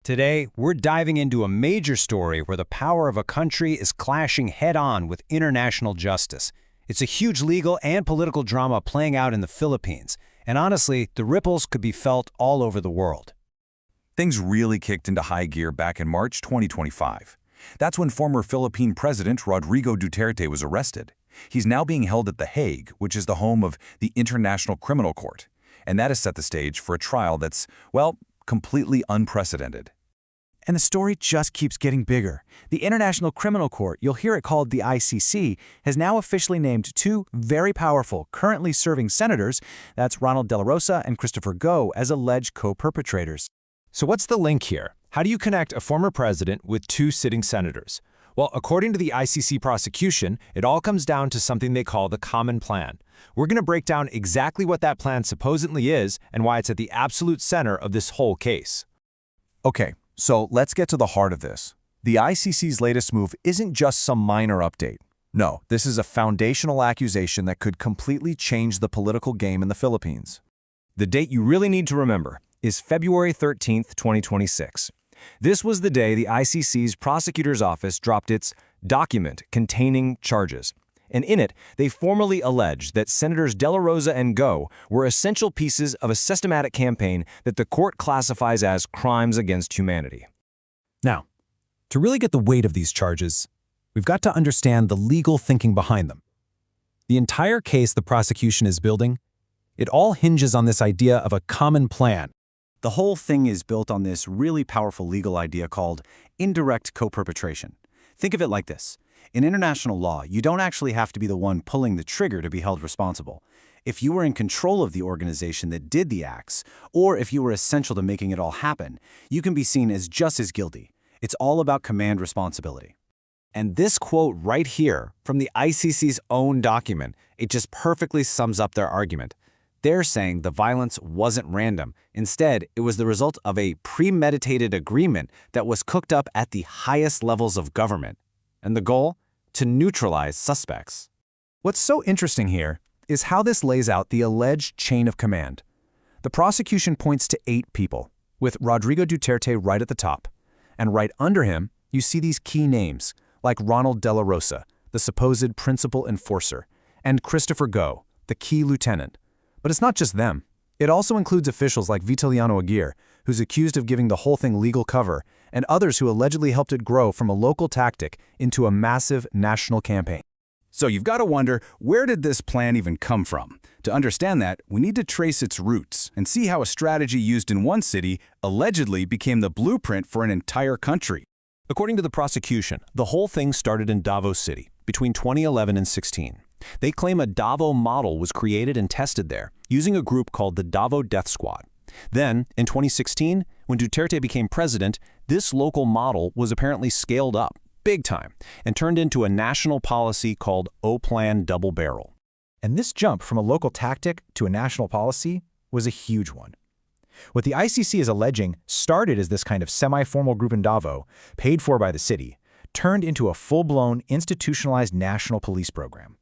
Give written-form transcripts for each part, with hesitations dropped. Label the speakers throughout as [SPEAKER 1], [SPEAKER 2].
[SPEAKER 1] Today, we're diving into a major story where the power of a country is clashing head-on with international justice. It's a huge legal and political drama playing out in the Philippines, and honestly, the ripples could be felt all over the world.
[SPEAKER 2] Things really kicked into high gear back in March 2025. That's when former Philippine President Rodrigo Duterte was arrested. He's now being held at The Hague, which is the home of the International Criminal Court. And that has set the stage for a trial that's, well, completely unprecedented.
[SPEAKER 3] And the story just keeps getting bigger. The International Criminal Court, you'll hear it called the ICC, has now officially named two very powerful, currently serving senators, that's Ronald Dela Rosa and Christopher Go, as alleged co-perpetrators.
[SPEAKER 1] So what's the link here? How do you connect a former president with two sitting senators? Well, according to the ICC prosecution, it all comes down to something they call the common plan. We're going to break down exactly what that plan supposedly is and why it's at the absolute center of this whole case.
[SPEAKER 3] Okay, so let's get to the heart of this. The ICC's latest move isn't just some minor update. No, this is a foundational accusation that could completely change the political game in the Philippines.
[SPEAKER 1] The date you really need to remember is February 13th, 2026. This was the day the ICC's prosecutor's office dropped its document containing charges. And in it, they formally alleged that Senators Dela Rosa and Go were essential pieces of a systematic campaign that the court classifies as crimes against humanity.
[SPEAKER 3] Now, to really get the weight of these charges, we've got to understand the legal thinking behind them. The entire case the prosecution is building, it all hinges on this idea of a common plan. The whole thing is built on this really powerful legal idea called indirect co-perpetration. Think of it like this. In international law, you don't actually have to be the one pulling the trigger to be held responsible. If you were in control of the organization that did the acts, or if you were essential to making it all happen, you can be seen as just as guilty. It's all about command responsibility.
[SPEAKER 1] And this quote right here from the ICC's own document, it just perfectly sums up their argument. They're saying the violence wasn't random. Instead, it was the result of a premeditated agreement that was cooked up at the highest levels of government. And the goal? To neutralize suspects.
[SPEAKER 3] What's so interesting here is how this lays out the alleged chain of command. The prosecution points to 8 people, with Rodrigo Duterte right at the top. And right under him, you see these key names, like Ronald Dela Rosa, the supposed principal enforcer, and Christopher Go, the key lieutenant. But it's not just them. It also includes officials like Vitaliano Aguirre, who's accused of giving the whole thing legal cover, and others who allegedly helped it grow from a local tactic into a massive national campaign.
[SPEAKER 2] So you've got to wonder, where did this plan even come from? To understand that, we need to trace its roots and see how a strategy used in one city allegedly became the blueprint for an entire country.
[SPEAKER 1] According to the prosecution, the whole thing started in Davao City between 2011 and 16. They claim a Davao model was created and tested there using a group called the Davao Death Squad. Then, in 2016, when Duterte became president, this local model was apparently scaled up, big time, and turned into a national policy called O-Plan Double Barrel.
[SPEAKER 3] And this jump from a local tactic to a national policy was a huge one. What the ICC is alleging started as this kind of semi-formal group in Davao, paid for by the city, turned into a full-blown, institutionalized national police program.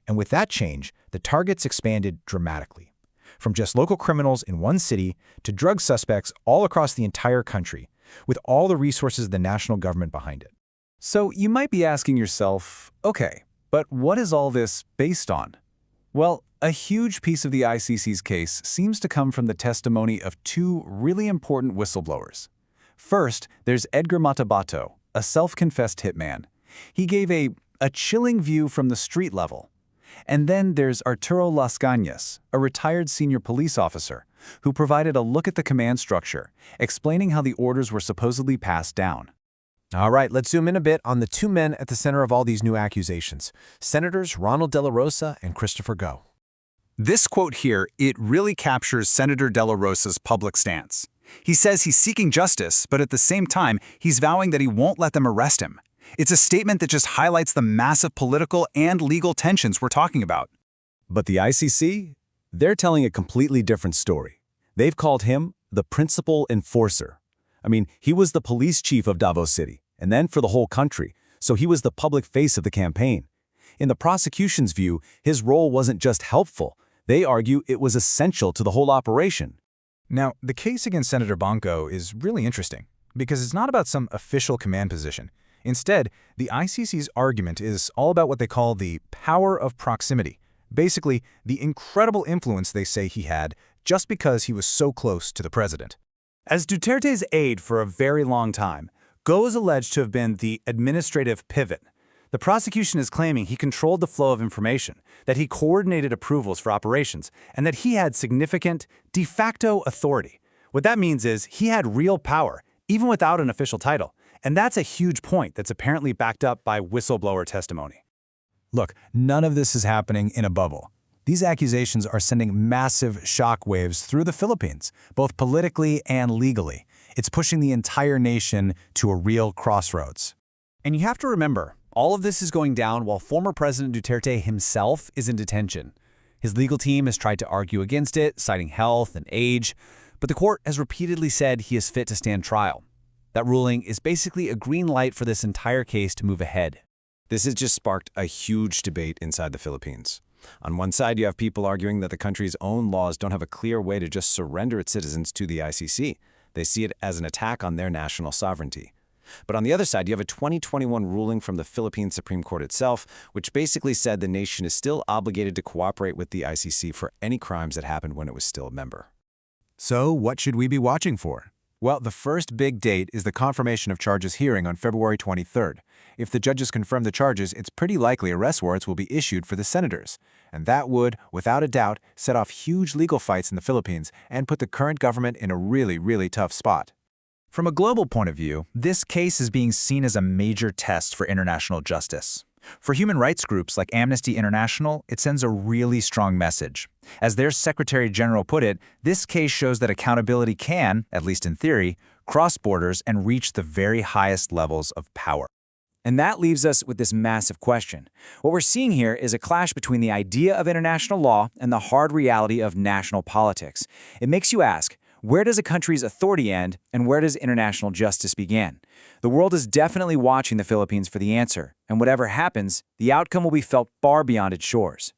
[SPEAKER 3] And with that change, the targets expanded dramatically. From just local criminals in one city to drug suspects all across the entire country, with all the resources of the national government behind it.
[SPEAKER 2] So you might be asking yourself, okay, but what is all this based on? Well, a huge piece of the ICC's case seems to come from the testimony of 2 really important whistleblowers. First, there's Edgar Bato, a self-confessed hitman. He gave a chilling view from the street level. And then there's Arturo Las Cañas, a retired senior police officer, who provided a look at the command structure, explaining how the orders were supposedly passed down.
[SPEAKER 3] All right, let's zoom in a bit on the 2 men at the center of all these new accusations, Senators Ronald Dela Rosa and Christopher Go.
[SPEAKER 2] This quote here, it really captures Senator Dela Rosa's public stance. He says he's seeking justice, but at the same time, he's vowing that he won't let them arrest him. It's a statement that just highlights the massive political and legal tensions we're talking about.
[SPEAKER 3] But the ICC? They're telling a completely different story. They've called him the principal enforcer. I mean, he was the police chief of Davao City, and then for the whole country, so he was the public face of the campaign. In the prosecution's view, his role wasn't just helpful. They argue it was essential to the whole operation.
[SPEAKER 4] Now, the case against Senator Bong is really interesting.
[SPEAKER 2] because it's not about some official command position. Instead, the ICC's argument is all about what they call the power of proximity. Basically, the incredible influence they say he had just because he was so close to the president. As Duterte's aide for a very long time, Go is alleged to have been the administrative pivot. The prosecution is claiming he controlled the flow of information, that he coordinated approvals for operations, and that he had significant de facto authority. What that means is he had real power, even without an official title. And that's a huge point that's apparently backed up by whistleblower testimony. Look, none of this is happening in a bubble. These accusations are sending massive shockwaves through the Philippines, both politically and legally. It's pushing the entire nation to a real crossroads.
[SPEAKER 1] And you have to remember, all of this is going down while former President Duterte himself is in detention. His legal team has tried to argue against it, citing health and age, but the court has repeatedly said he is fit to stand trial. That ruling is basically a green light for this entire case to move ahead.
[SPEAKER 3] This has just sparked a huge debate inside the Philippines. On one side, you have people arguing that the country's own laws don't have a clear way to just surrender its citizens to the ICC. They see it as an attack on their national sovereignty. But on the other side, you have a 2021 ruling from the Philippine Supreme Court itself, which basically said the nation is still obligated to cooperate with the ICC for any crimes that happened when it was still a member.
[SPEAKER 2] So, what should we be watching for? Well, the first big date is the confirmation of charges hearing on February 23rd. If the judges confirm the charges, it's pretty likely arrest warrants will be issued for the senators. And that would, without a doubt, set off huge legal fights in the Philippines and put the current government in a really tough spot. From a global point of view, this case is being seen as a major test for international justice. For human rights groups like Amnesty International, it sends a really strong message. As their Secretary General put it, this case shows that accountability can, at least in theory, cross borders and reach the very highest levels of power.
[SPEAKER 4] And that leaves us with this massive question. What we're seeing here is a clash between the idea of international law and the hard reality of national politics. It makes you ask, where does a country's authority end and where does international justice begin? The world is definitely watching the Philippines for the answer, and whatever happens, the outcome will be felt far beyond its shores.